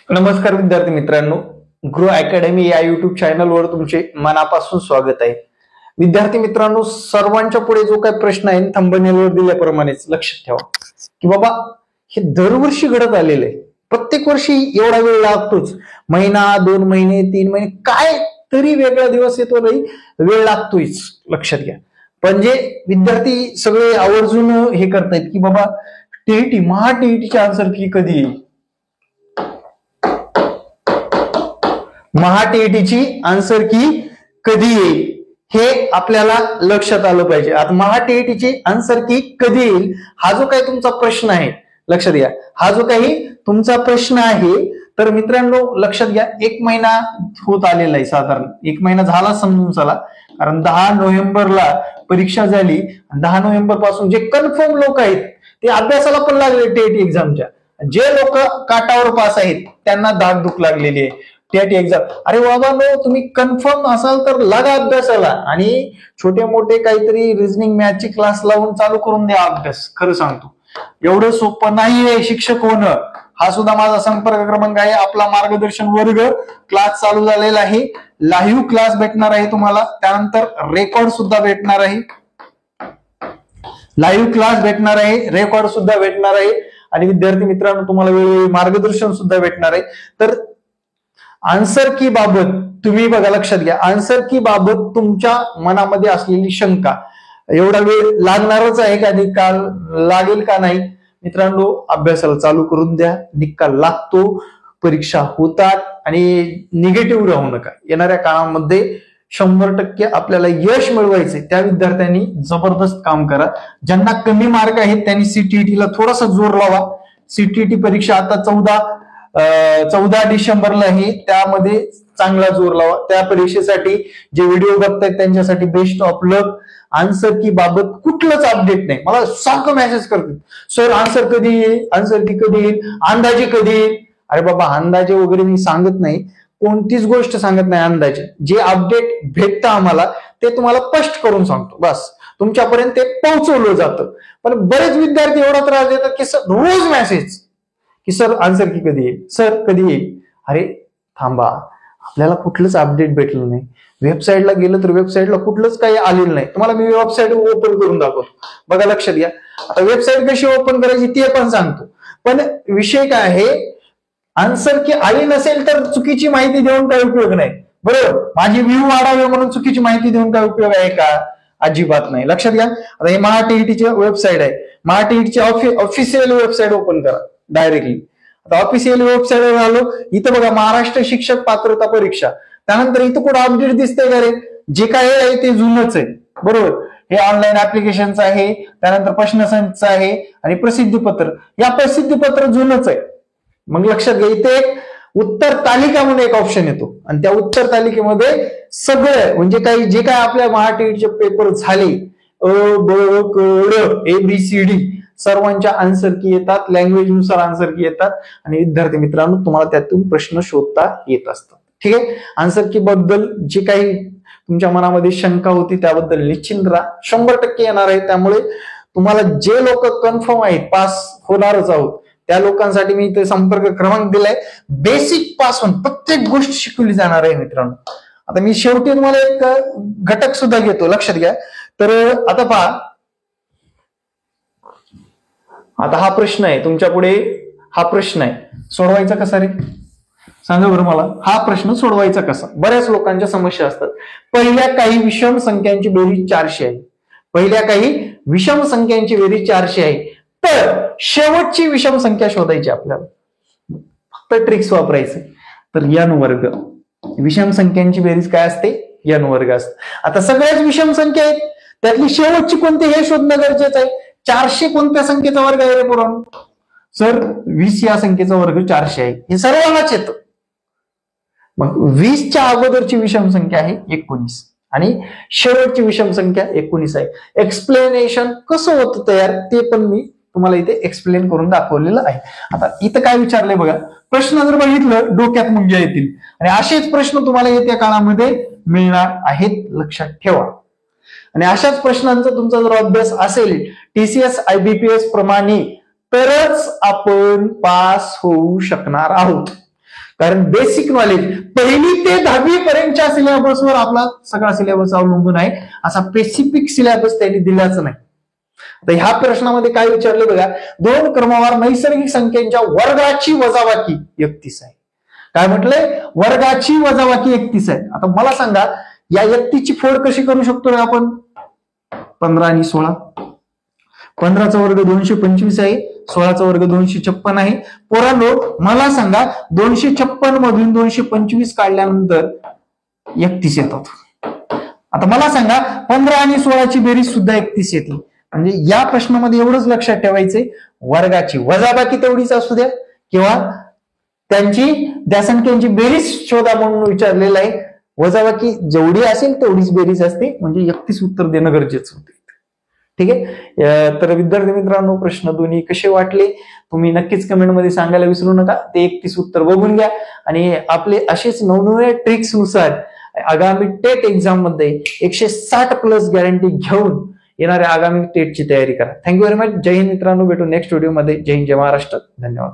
नमस्कार विद्यार्थी मित्रांनो, ग्रो अकॅडमी या युट्यूब चॅनलवर तुमचे मनापासून स्वागत आहे. विद्यार्थी मित्रांनो, सर्वांच्या पुढे जो काही प्रश्न आहे थंबनेलवर दिल्याप्रमाणेच लक्षात ठेवा की बाबा हे दरवर्षी घडत आलेलं आहे. प्रत्येक वर्षी एवढा वेळ लागतोच, महिना 2 महिने 3 महिने काय तरी वेगळा दिवस येतो, नाही वेळ लागतोच, लक्षात घ्या. पण जे विद्यार्थी सगळे आवर्जून हे करतायत की बाबा टीईटी महाटीईटीची आन्सर की कधी येईल, महाटीईटीची आन्सर की कधी येईल हे आपल्याला लक्षात आलं पाहिजे. आता महाटीईटीची आन्सर की कधी येईल हा जो काही तुमचा प्रश्न आहे, लक्षात घ्या, हा जो काही तुमचा प्रश्न आहे, तर मित्रांनो लक्षात घ्या, 1 महिना होत आलेला आहे, साधारण 1 महिना झाला समजून चला. कारण 10 नोव्हेंबरला परीक्षा झाली. 10 नोव्हेंबर पासून जे कन्फर्म लोक आहेत ते अभ्यासाला पण लागले टीईटी एक्झामच्या. जे लोक काटावर पास आहेत त्यांना धाकधूक लागलेली आहे टीईटी एक्झाम. अरे बाबा नो, तुम्ही कन्फर्म असाल तर लागा अभ्यासाला आणि छोटे मोठे काहीतरी रिझनिंग मॅथचे क्लास लावून चालू करून द्या अभ्यास. खरं सांगतो एवढं सोपं नाहीये शिक्षक होणं. हा सुद्धा माझा संपर्क क्रमांक आहे. आपला मार्गदर्शन वर्ग क्लास चालू झालेला आहे. लाईव्ह क्लास भेटणार आहे तुम्हाला, त्यानंतर रेकॉर्ड सुद्धा भेटणार आहे. लाईव्ह क्लास भेटणार आहे, रेकॉर्ड सुद्धा भेटणार आहे आणि विद्यार्थी मित्रांनो तुम्हाला वेळोवेळी मार्गदर्शन सुद्धा भेटणार आहे. तर आन्सर की बाबत तुम्ही बघा, लक्षात घ्या, आन्सर की बाबत तुमच्या मनामध्ये असलेली शंका, एवढा वेळ लागणारच आहे का, निकाल लागेल का नाही, मित्रांनो अभ्यासाला चालू करून द्या. निकाल लागतो, परीक्षा होतात आणि निगेटिव्ह राहू नका. येणाऱ्या काळामध्ये 100% आपल्याला यश मिळवायचे, त्या विद्यार्थ्यांनी जबरदस्त काम करा. ज्यांना कमी मार्क आहेत त्यांनी सीटीईटीला थोडासा जोर लावा. सीटीईटी परीक्षा आता 14 डिसेंबरला आहे, त्यामध्ये चांगला जोर लावा. त्या परीक्षेसाठी जे व्हिडिओ बघतायत त्यांच्यासाठी बेस्ट ऑफ लक. आन्सर की बाबत कुठलंच अपडेट नाही. मला सारखं मेसेज करतात, सर आन्सर कधी येईल, आन्सर की कधी येईल, अंदाजे कधी येईल. अरे बाबा अंदाजे वगैरे मी सांगत नाही, कोणतीच गोष्ट सांगत नाही अंदाजे. जे अपडेट भेटतं आम्हाला ते तुम्हाला स्पष्ट करून सांगतो, बस तुमच्यापर्यंत ते पोहोचवलं जातं. पण बरेच विद्यार्थी एवढा त्रास देतात की सर रोज मेसेज की सर आन्सर की कधी येईल, सर कधी येईल. अरे थांबा, आपल्याला कुठलंच अपडेट भेटलं नाही. वेबसाईटला गेलं तर वेबसाईटला कुठलंच काही आलेलं नाही. तुम्हाला मी वेबसाईट ओपन करून दाखवतो, बघा लक्षात घ्या. आता वेबसाईट कशी ओपन करायची ते पण सांगतो. पण विषय काय आहे, आन्सर की आली नसेल तर चुकीची माहिती देऊन काही उपयोग नाही, बरोबर. माझी व्ह्यू वाढावे म्हणून चुकीची माहिती देऊन काय उपयोग आहे का, अजिबात नाही. लक्षात घ्या. आता हे महाटीईटीची वेबसाईट आहे, महाटीईटीची ऑफिशियल वेबसाईट ओपन करा डायरेक्टली. आता ऑफिशियल वेबसाईटवर आलो, इथं बघा महाराष्ट्र शिक्षक पात्रता परीक्षा. त्यानंतर इथं कुठं अपडेट दिसतंय का रे, जे काय आहे ते जुनच आहे, बरोबर. हे ऑनलाईन ऍप्लिकेशनचं आहे, त्यानंतर प्रश्नसंच आहे आणि प्रसिद्धीपत्र. या प्रसिद्धीपत्र जुनच आहे. मग लक्षात घ्या, इथे एक उत्तर तालिका म्हणून एक ऑप्शन येतो आणि त्या उत्तर तालिकेमध्ये सगळं म्हणजे काही जे काय आपल्या महाटीईटीचे पेपर झाले, अ ब क ड ABCD सर्वांच्या आन्सर की येतात, लँग्वेज नुसार आन्सर की येतात आणि विद्यार्थी मित्रांनो तुम्हाला त्यातून प्रश्न शोधता येत असतात. ठीक आहे. आन्सर की बद्दल जे काही तुमच्या मनामध्ये शंका होती त्याबद्दल निश्चिंत राहा, 100% येणार आहे. त्यामुळे तुम्हाला जे लोक कन्फर्म आहेत पास होणारच आहोत त्या लोकांसाठी मी इथे संपर्क क्रमांक दिलाय. बेसिक पासून प्रत्येक गोष्ट शिकवली जाणार आहे मित्रांनो. आता मी शेवटी तुम्हाला एक घटक सुद्धा घेतो, लक्षात घ्या. तर आता पहा, आता हा प्रश्न आहे तुमच्या पुढे, हा प्रश्न आहे, सोडवायचा कसा रे, सांगा बरं मला. हा प्रश्न सोडवायचा कसा, बऱ्याच लोकांच्या समस्या असतात. पहिल्या काही विषम संख्यांची बेरीज 400 आहे. पहिल्या काही विषम संख्यांची बेरीज 400 आहे, तर शेवटची विषम संख्या शोधायची आपल्याला. फक्त ट्रिक्स वापरायचे. तर n वर्ग, विषम संख्यांची बेरीज काय असते, n वर्ग असते. आता सगळ्याच विषम संख्या आहेत, त्यातली शेवटची कोणती हे शोधणं गरजेचं आहे. 400 कोणत्या संख्येचा वर्ग आहे रे पुरण, सर 20 या संख्येचा वर्ग 400 आहे, हे सर्वांनाच येतं. मग 20च्या अगोदरची विषम संख्या आहे 19 आणि शेवटची विषम संख्या 19 आहे. एक्सप्लेनेशन कसं होतं तयार ते पण मी तुम्हाला इथे एक्सप्लेन करून दाखवलेलं आहे. आता इथं काय विचारलंय बघा, प्रश्न जर बघितलं डोक्यात मुंग्या येतील आणि असेच प्रश्न तुम्हाला येत्या काळामध्ये मिळणार आहेत, लक्षात ठेवा. आणि अशाच प्रश्नांचा तुमचा जर अभ्यास असेल TCS IBPS प्रमाणे तरच आपण पास होऊ शकणार आहोत. कारण बेसिक नॉलेज 1ली ते 10वी पर्यंतच्या सिलेबसवर आपला सगळा सिलेबस अवलंबून आहे. असा स्पेसिफिक सिलेबस त्यांनी दिलाच नाही. तर ह्या प्रश्नामध्ये काय विचारले बघा, 2 क्रमवार नैसर्गिक संख्यांच्या वर्गाची वजाबाकी 31 आहे. काय म्हटलंय? वर्गाची वजाबाकी 31 आहे. आता मला सांगा या 31ची फोड कशी करू शकतो आपण? 15 आणि 16. 15चा वर्ग 225 आहे, 16चा वर्ग 256 आहे. पोरांनो मला सांगा 256 मधून 225 काढल्यानंतर 31 येतात. आता मला सांगा 15 आणि 16ची बेरीज सुद्धा 31 येते. म्हणजे या प्रश्नामध्ये एवढंच लक्षात ठेवायचंय, वर्गाची वजाबाकी तेवढीच असू द्या किंवा त्या संख्यांची बेरीज शोधा म्हणून विचारलेलं आहे. वजाबाकी जेवढी असेल तेवढीच बेरीज असते, म्हणजे 31 उत्तर देणं गरजेचं होते. ठीक आहे. तर विद्यार्थी मित्रांनो प्रश्न दोन्ही कसे वाटले तुम्ही नक्कीच कमेंटमध्ये सांगायला विसरू नका. ते 31 उत्तर बघून घ्या आणि आपले असेच नवनव्या ट्रिक्स नुसार आगामी टेट एक्झाम मध्ये 160+ गॅरंटी घेऊन येणाऱ्या आगामी टेटची तयारी करा. Thank you very much. जय हिंद मित्रांनो, भेटू नेक्स्ट व्हिडिओमध्ये. जय हिंद, जय महाराष्ट्र. धन्यवाद.